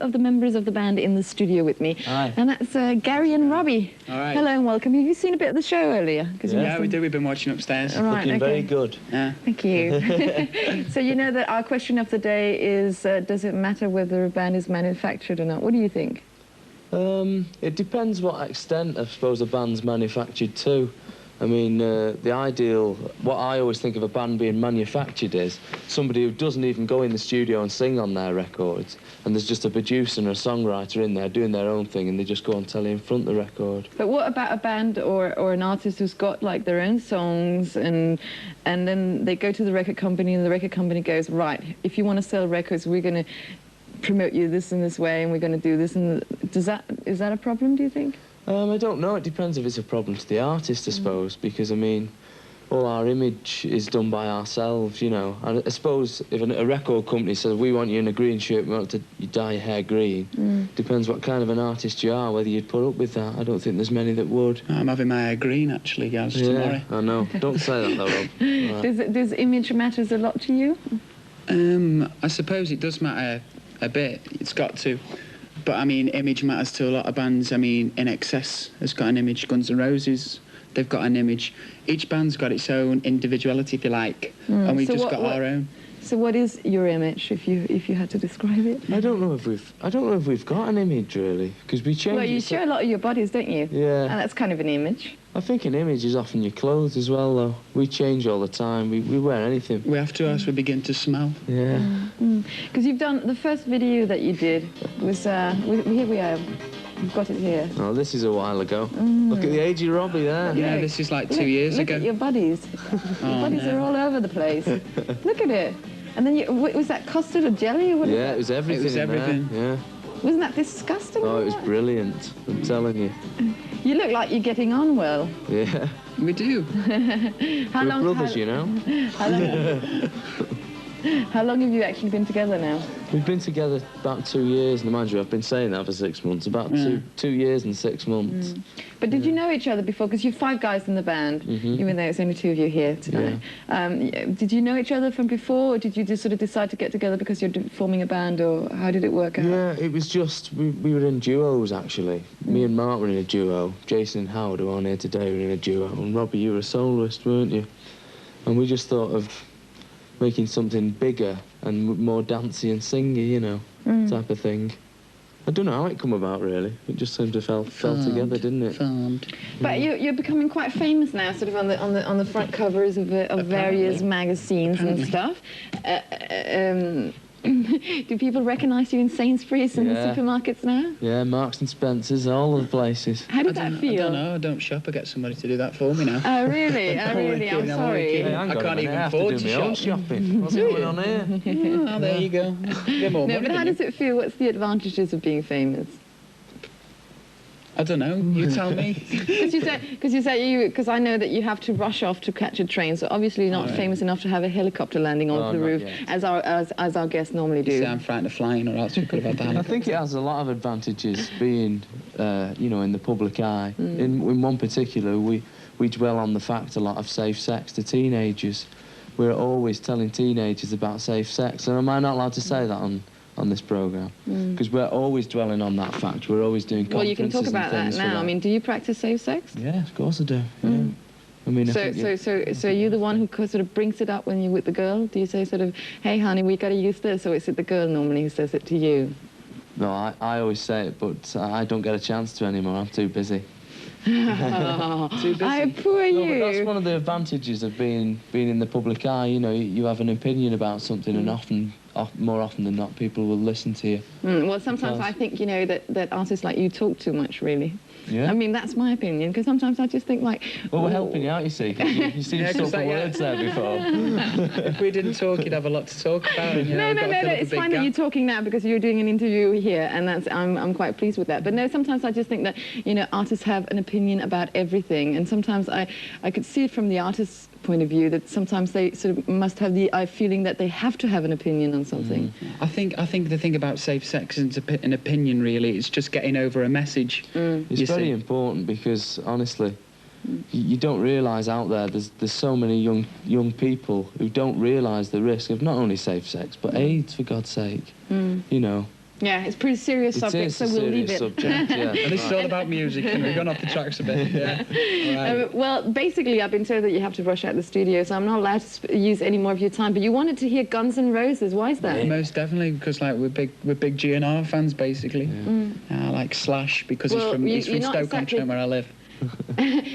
of the members of the band in the studio with me. Hi. And that's Gary and Robbie. All right. Hello and welcome. Have you seen a bit of the show earlier? Yeah, we do. We've been watching upstairs. All right, Looking very good. Yeah. Thank you. So you know that our question of the day is, does it matter whether a band is manufactured or not? What do you think? It depends what extent, I suppose, a band's manufactured to. I mean, the ideal, what I always think of a band being manufactured is somebody who doesn't even go in the studio and sing on their records, and there's just a producer and a songwriter in there doing their own thing, and they just go on telly in front of the record. But what about a band or an artist who's got like their own songs, and then they go to the record company, and the record company goes, right, if you want to sell records, we're going to promote you this and this way, and we're going to do this, and is that a problem, do you think? I don't know. It depends if it's a problem to the artist, I suppose, because, I mean, all our image is done by ourselves, you know. And I suppose if a record company says, we want you in a green shirt, we want you dye your hair green, depends what kind of an artist you are, whether you'd put up with that. I don't think there's many that would. I'm having my hair green, actually, guys, tomorrow. I know. Don't say that, though, Rob. Right. Does image matters a lot to you? I suppose it does matter a bit. It's got to. But, I mean, image matters to a lot of bands. I mean, In Excess has got an image. Guns N' Roses, they've got an image. Each band's got its own individuality, if you like, and we've just got our own. So what is your image, if you had to describe it? I don't know if we've got an image, really, because we change. Well, you show a lot of your bodies, don't you? Yeah. And that's kind of an image. I think an image is often your clothes as well, though. We change all the time. We wear anything. We have to, else we begin to smell. Yeah. Because you've done, the first video that you did was, here we are, we've got it here. Oh, this is a while ago. Look at the age of Robbie there. Yeah, this is like 2 years ago. Look at your buddies. Your buddies are all over the place. Look at it. And then, was that custard or jelly or what? Yeah, it was everything. It was everything. Yeah. Wasn't that disgusting? Oh, it was brilliant. I'm telling you. You look like you're getting on well. Yeah. We do. How long? We're brothers, you know. How long have you actually been together now? We've been together about 2 years, and mind you, I've been saying that for 6 months. About two years and 6 months. But did you know each other before? Because you're 5 guys in the band, even though it's only 2 of you here tonight. Yeah. Did you know each other from before, or did you just sort of decide to get together because you're forming a band, or how did it work out? Yeah, it was just, we were in duos, actually. Me and Mark were in a duo. Jason and Howard, who are on here today, were in a duo. And Robbie, you were a soloist, weren't you? And we just thought of making something bigger and more dancey and singy, you know, type of thing. I don't know how it come about, really. It just seemed to fell together, didn't it? But you're becoming quite famous now, sort of on the front covers of various magazines and stuff. Do people recognise you in Sainsbury's and the supermarkets now? Yeah, Marks and Spencer's, all of the places. How did that feel? I don't know. I don't shop. I get somebody to do that for me now. Oh, really? Oh, really? I'm sorry. Hey, I can't even afford to shop. Shopping. What's going on here? Oh, there you go. No, but how does it feel? What's the advantages of being famous? I don't know. You tell me. Because I know that you have to rush off to catch a train, so obviously you're not famous enough to have a helicopter landing on the roof as our guests normally do. See, I'm frightened of flying, or else we could have had the helicopter. I think it has a lot of advantages being, you know, in the public eye. In one particular, we dwell on the fact a lot of safe sex to teenagers. We're always telling teenagers about safe sex, and am I not allowed to say that on this programme? Because we're always dwelling on that fact. We're always doing conferences. Well, you can talk about that now. I mean, do you practice safe sex? Yeah, of course I do. Yeah. I mean, so you're the one who sort of brings it up when you're with the girl? Do you say sort of, hey, honey, we got to use this, or is it the girl normally who says it to you? No, I always say it, but I don't get a chance to anymore. I'm too busy. Oh, too busy. I poor you. No, but that's one of the advantages of being in the public eye. You know, you have an opinion about something, and more often than not, people will listen to you. Well, sometimes I think, you know, that artists like you talk too much, really. Yeah. I mean, that's my opinion, because sometimes I just think, like... Well, we're helping you out, you see. You seem to talk words there before. If we didn't talk, you'd have a lot to talk about. And, no, it's fine that you're talking now, because you're doing an interview here, and I'm quite pleased with that. But no, sometimes I just think that, you know, artists have an opinion about everything, and sometimes I could see it from the artist's point of view that sometimes they sort of must have the feeling that they have to have an opinion on something. I think the thing about safe sex isn't an opinion, really. It's just getting over a message. It's very important, because honestly, you don't realise out there there's so many young people who don't realise the risk of not only safe sex but AIDS, for God's sake. You know, Yeah, it's a pretty serious subject, so we'll leave it. Subject, yeah. And this is all about music, and we've gone off the tracks a bit. Yeah. All right. Well, basically, I've been told that you have to rush out the studio, so I'm not allowed to use any more of your time. But you wanted to hear Guns N' Roses. Why is that? Yeah. Most definitely, because like we're big GNR fans, basically. Yeah. Like Slash, because he's from Stoke-on-Trent, where I live.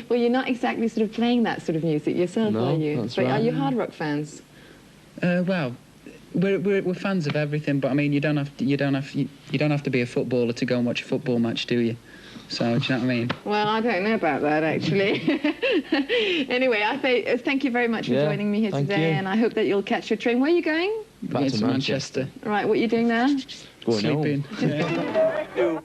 Well, you're not exactly sort of playing that sort of music yourself, no, are you? That's but right. Are you hard rock fans? Well, we're fans of everything, but I mean, you don't have to be a footballer to go and watch a football match, do you? So, do you know what I mean? Well, I don't know about that, actually. Anyway, thank you very much for joining me here today, and I hope that you'll catch your train. Where are you going? Back to Manchester. Right, what are you doing now? Going Sleeping. home. Yeah.